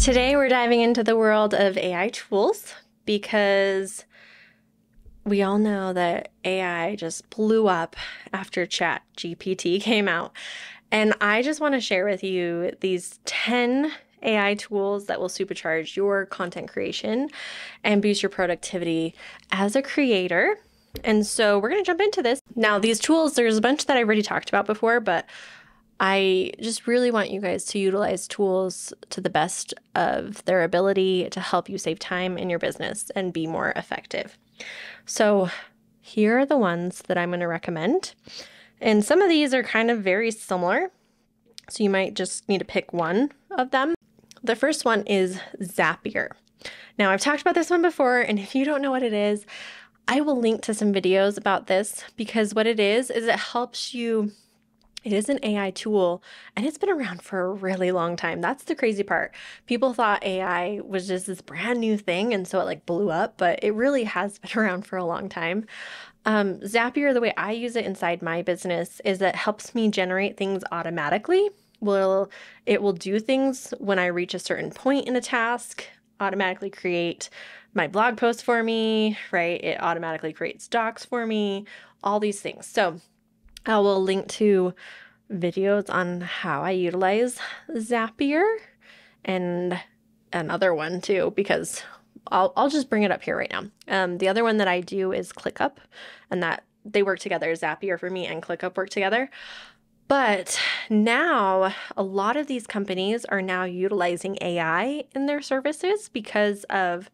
Today we're diving into the world of AI tools because we all know that AI just blew up after ChatGPT came out. And I just want to share with you these 10 AI tools that will supercharge your content creation and boost your productivity as a creator. And so we're going to jump into this. Now, these tools, there's a bunch that I already talked about before, but I just really want you guys to utilize tools to the best of their ability to help you save time in your business and be more effective. So here are the ones that I'm going to recommend. And some of these are kind of very similar, so you might just need to pick one of them. The first one is Zapier. Now, I've talked about this one before, and if you don't know what it is, I will link to some videos about this because what it is it helps you. It is an AI tool, and it's been around for a really long time. That's the crazy part. People thought AI was just this brand new thing, and so it like blew up, but it really has been around for a long time. Zapier, the way I use it inside my business is it helps me generate things automatically. It will do things when I reach a certain point in a task, automatically create my blog post for me, right? It automatically creates docs for me, all these things. So I will link to videos on how I utilize Zapier and another one too, because I'll just bring it up here right now. The other one that I do is ClickUp, and that they work together. Zapier for me and ClickUp work together. But now a lot of these companies are now utilizing AI in their services because of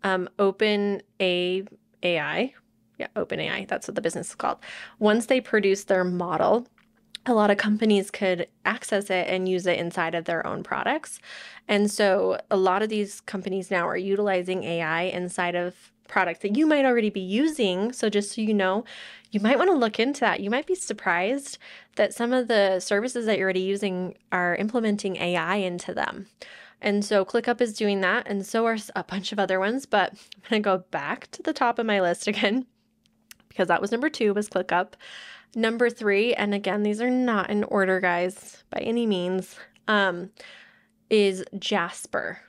OpenAI. Yeah, OpenAI, that's what the business is called. Once they produce their model, a lot of companies could access it and use it inside of their own products. And so a lot of these companies now are utilizing AI inside of products that you might already be using. So just so you know, you might want to look into that. You might be surprised that some of the services that you're already using are implementing AI into them. And so ClickUp is doing that, and so are a bunch of other ones. But I'm going to go back to the top of my list again, because that was number 2, was ClickUp. Number 3, and again, these are not in order, guys, by any means, is Jasper.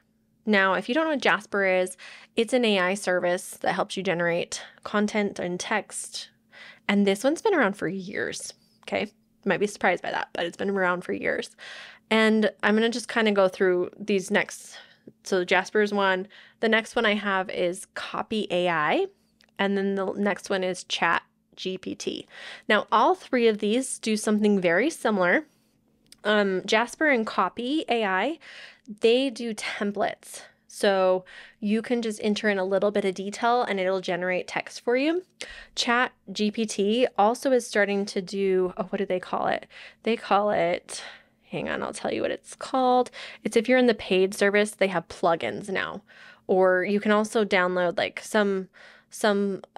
Now, if you don't know what Jasper is, it's an AI service that helps you generate content and text. And this one's been around for years, okay? You might be surprised by that, but it's been around for years. And I'm going to just kind of go through these next. So Jasper is one. The next one I have is Copy.ai. And then the next one is ChatGPT. Now, all 3 of these do something very similar. Jasper and Copy.ai, they do templates. So you can just enter in a little bit of detail and it'll generate text for you. ChatGPT also is starting to do, what do they call it? They call it, hang on, I'll tell you what it's called. It's if you're in the paid service, they have plugins now. Or you can also download like some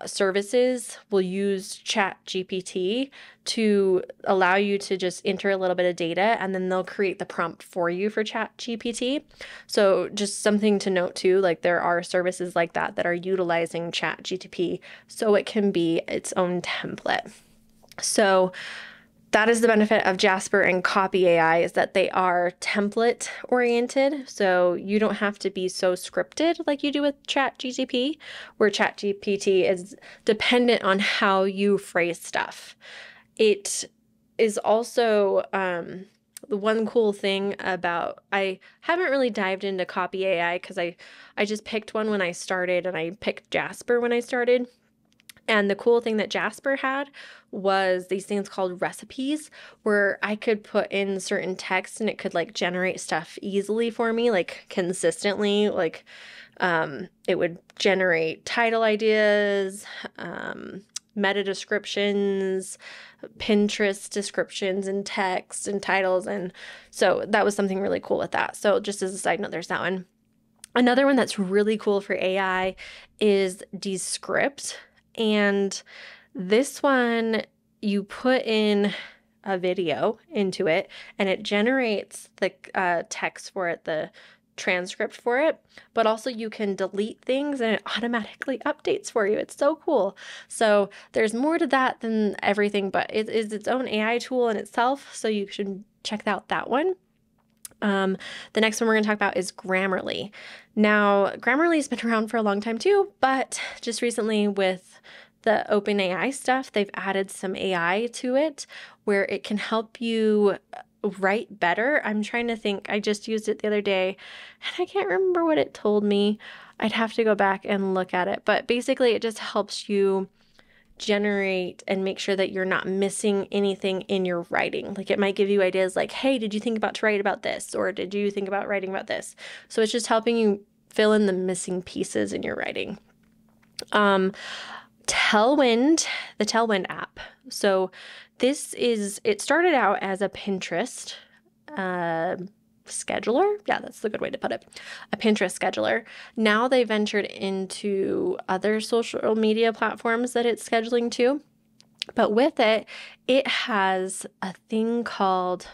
services will use ChatGPT to allow you to just enter a little bit of data, and then they'll create the prompt for you for ChatGPT. So just something to note too, like there are services like that that are utilizing ChatGPT so it can be its own template. So that is the benefit of Jasper and Copy.ai, is that they are template oriented. So you don't have to be so scripted like you do with ChatGPT, where ChatGPT is dependent on how you phrase stuff. It is also the one cool thing about, I haven't really dived into Copy.ai because I just picked one when I started, and I picked Jasper when I started. And the cool thing that Jasper had was these things called recipes, where I could put in certain text and it could like generate stuff easily for me, like consistently. Like it would generate title ideas, meta descriptions, Pinterest descriptions and text and titles. And so that was something really cool with that. So just as a side note, there's that one. Another one that's really cool for AI is Descript. And this one, you put in a video into it and it generates the text for it, the transcript for it, but also you can delete things and it automatically updates for you. It's so cool. So there's more to that than everything, but it is its own AI tool in itself. So you should check out that one. The next one we're going to talk about is Grammarly. Now, Grammarly's been around for a long time too, but just recently with the OpenAI stuff, they've added some AI to it where it can help you write better. I'm trying to think. I just used it the other day and I can't remember what it told me. I'd have to go back and look at it, but basically it just helps you generate and make sure that you're not missing anything in your writing. Like it might give you ideas like, hey, did you think about to write about this? Or did you think about writing about this? So it's just helping you fill in the missing pieces in your writing. Tailwind, the Tailwind app. So it started out as a Pinterest scheduler. Yeah, that's the good way to put it. A Pinterest scheduler. Now they ventured into other social media platforms that it's scheduling to. But with it, it has a thing called,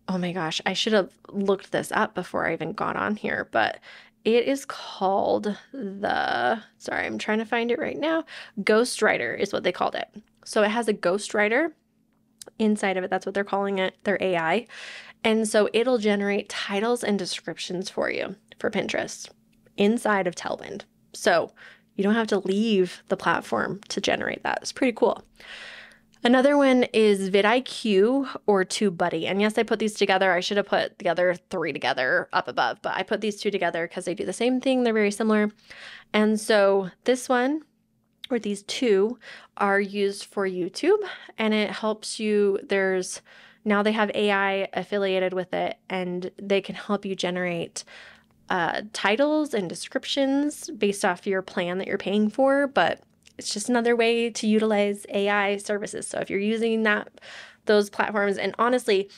oh my gosh, I should have looked this up before I even got on here, but it is called sorry, I'm trying to find it right now. Ghostwriter is what they called it. So it has a ghostwriter inside of it. That's what they're calling it, their AI. And so it'll generate titles and descriptions for you for Pinterest inside of Tailwind. So you don't have to leave the platform to generate that. It's pretty cool. Another one is vidIQ or TubeBuddy. And yes, I put these together. I should have put the other three together up above, but I put these two together because they do the same thing. They're very similar. And so this one, or these two, are used for YouTube, and it helps you. Now they have AI affiliated with it, and they can help you generate titles and descriptions based off your plan that you're paying for, but it's just another way to utilize AI services. So if you're using those platforms, and honestly,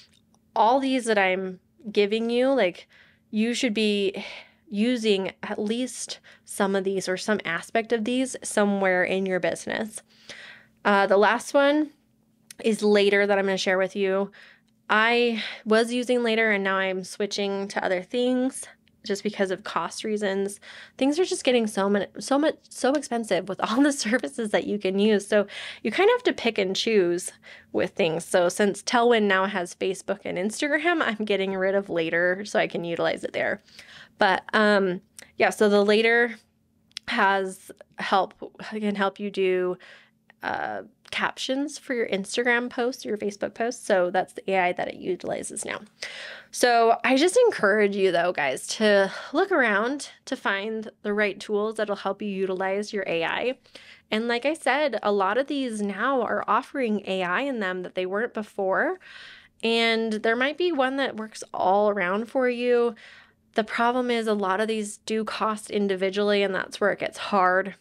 all these that I'm giving you, like, you should be using at least some of these or some aspect of these somewhere in your business. The last one is Later that I'm going to share with you. I was using Later and now I'm switching to other things just because of cost reasons. Things are just getting so expensive with all the services that you can use. So you kind of have to pick and choose with things. So since Tailwind now has Facebook and Instagram, I'm getting rid of Later so I can utilize it there. But yeah, so the Later can help you do captions for your Instagram posts, your Facebook posts. So that's the AI that it utilizes now. So I just encourage you though, guys, to look around to find the right tools that'll help you utilize your AI. And like I said, a lot of these now are offering AI in them that they weren't before. And there might be one that works all around for you. The problem is a lot of these do cost individually, and that's where it gets hard.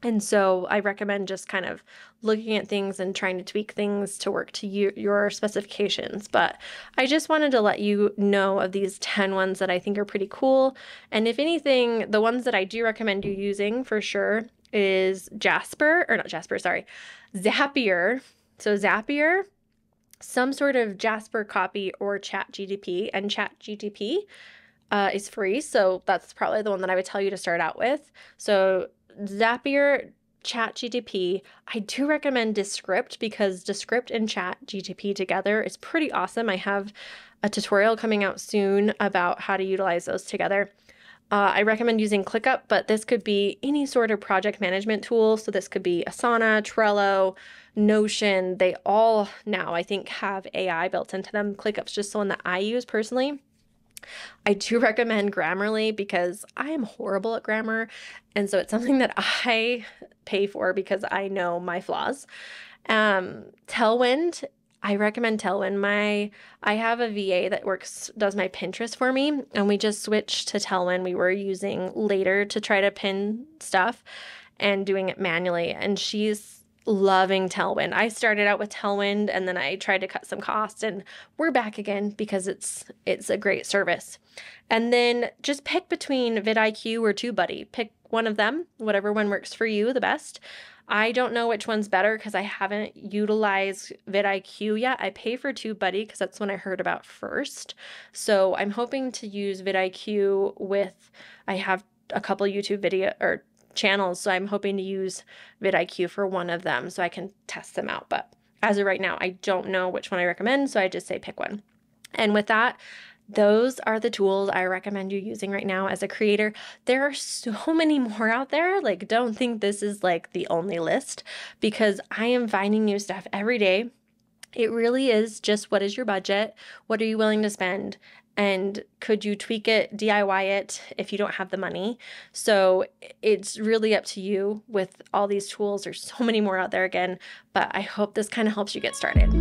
And so I recommend just kind of looking at things and trying to tweak things to work to your specifications. But I just wanted to let you know of these 10 ones that I think are pretty cool. And if anything, the ones that I do recommend you using for sure is Zapier. So Zapier, some sort of Jasper copy, or ChatGPT. And ChatGPT is free. So that's probably the one that I would tell you to start out with. So Zapier, ChatGPT. I do recommend Descript because Descript and ChatGPT together is pretty awesome. I have a tutorial coming out soon about how to utilize those together. I recommend using ClickUp, but this could be any sort of project management tool. So this could be Asana, Trello, Notion. They all now, I think, have AI built into them. ClickUp's just the one that I use personally. I do recommend Grammarly because I am horrible at grammar. And so it's something that I pay for because I know my flaws. Tailwind, I recommend Tailwind. I have a VA that does my Pinterest for me, and we just switched to Tailwind. We were using Later to try to pin stuff and doing it manually, and she's loving Tailwind. I started out with Tailwind and then I tried to cut some costs, and we're back again because it's a great service. And then just pick between vidIQ or TubeBuddy. Pick one of them, whatever one works for you the best. I don't know which one's better because I haven't utilized vidIQ yet. I pay for TubeBuddy because that's one I heard about first. So I'm hoping to use vidIQ I have a couple YouTube video or channels, so I'm hoping to use vidIQ for one of them so I can test them out. But as of right now, I don't know which one I recommend, so I just say pick one. And with that, Those are the tools I recommend you using right now as a creator. There are so many more out there. Like, don't think this is like the only list, because I am finding new stuff every day. It really is just, what is your budget? What are you willing to spend? And could you tweak it, DIY it if you don't have the money? So it's really up to you with all these tools. There's so many more out there again, but I hope this kind of helps you get started.